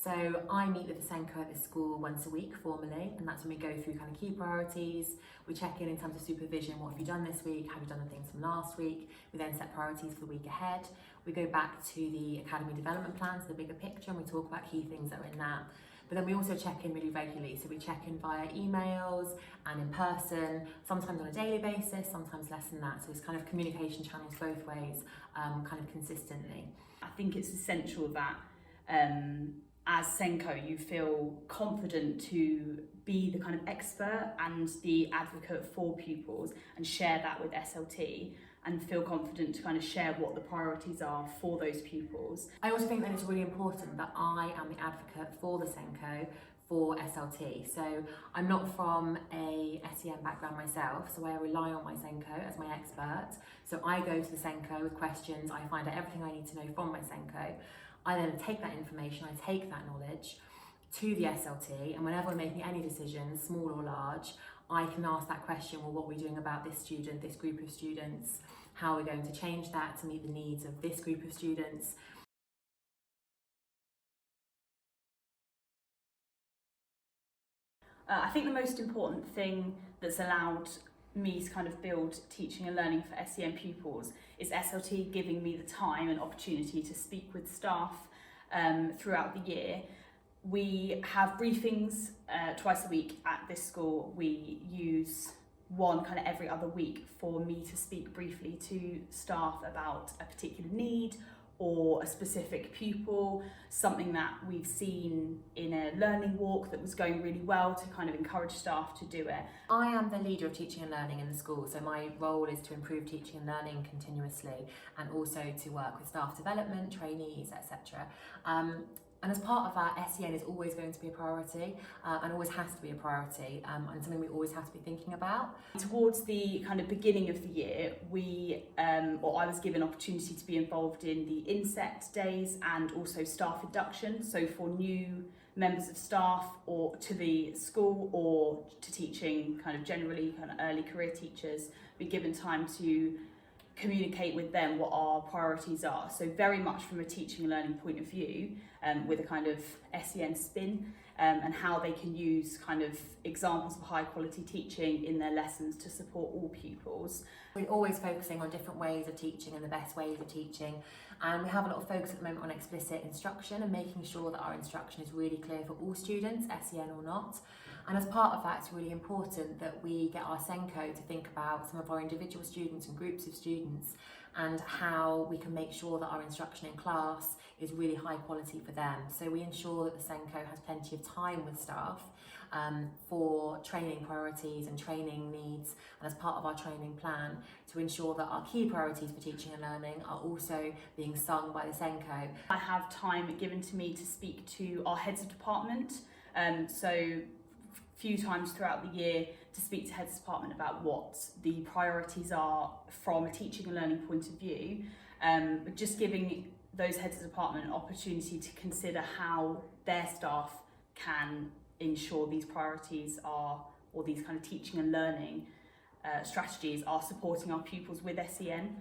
So I meet with the SENDCo at this school once a week formally, and that's when we go through kind of key priorities. We check in terms of supervision, what have you done this week, have you done the things from last week. We then set priorities for the week ahead. We go back to the academy development plans, the bigger picture, and we talk about key things that are in that. But then we also check in really regularly, so we check in via emails and in person, sometimes on a daily basis, sometimes less than that. So it's kind of communication channels both ways, kind of consistently. I think it's essential that as SENDCo you feel confident to be the kind of expert and the advocate for pupils and share that with SLT, and feel confident to kind of share what the priorities are for those pupils. I also think that it's really important that I am the advocate for the SENDCo for SLT. So I'm not from a SEN background myself, so I rely on my SENDCo as my expert. So I go to the SENDCo with questions, I find out everything I need to know from my SENDCo. I then take that information, I take that knowledge to the SLT, and whenever we're making any decisions, small or large, I can ask that question, well, what are we doing about this student, this group of students? How are we going to change that to meet the needs of this group of students? I think the most important thing that's allowed me to kind of build teaching and learning for SEN pupils is SLT giving me the time and opportunity to speak with staff throughout the year. We have briefings twice a week at this school. We use one kind of every other week for me to speak briefly to staff about a particular need or a specific pupil, something that we've seen in a learning walk that was going really well, to kind of encourage staff to do it. I am the leader of teaching and learning in the school, so my role is to improve teaching and learning continuously, and also to work with staff development, trainees, etc. And as part of that, SEN is always going to be a priority and always has to be a priority, and something we always have to be thinking about. Towards the kind of beginning of the year, I was given opportunity to be involved in the inset days and also staff induction. So for new members of staff or to the school or to teaching kind of generally kind of early career teachers, be given time to communicate with them what our priorities are. So very much from a teaching and learning point of view, with a kind of SEN spin, and how they can use kind of examples of high quality teaching in their lessons to support all pupils. We're always focusing on different ways of teaching and the best ways of teaching, and we have a lot of focus at the moment on explicit instruction and making sure that our instruction is really clear for all students, SEN or not. And as part of that, it's really important that we get our SENDCo to think about some of our individual students and groups of students and how we can make sure that our instruction in class is really high quality for them. So we ensure that the SENDCo has plenty of time with staff for training priorities and training needs, and as part of our training plan to ensure that our key priorities for teaching and learning are also being sung by the SENDCo. I have time given to me to speak to our heads of department, so few times throughout the year to speak to heads of department about what the priorities are from a teaching and learning point of view, but just giving those heads of department an opportunity to consider how their staff can ensure these priorities are, or these kind of teaching and learning strategies are supporting our pupils with SEN.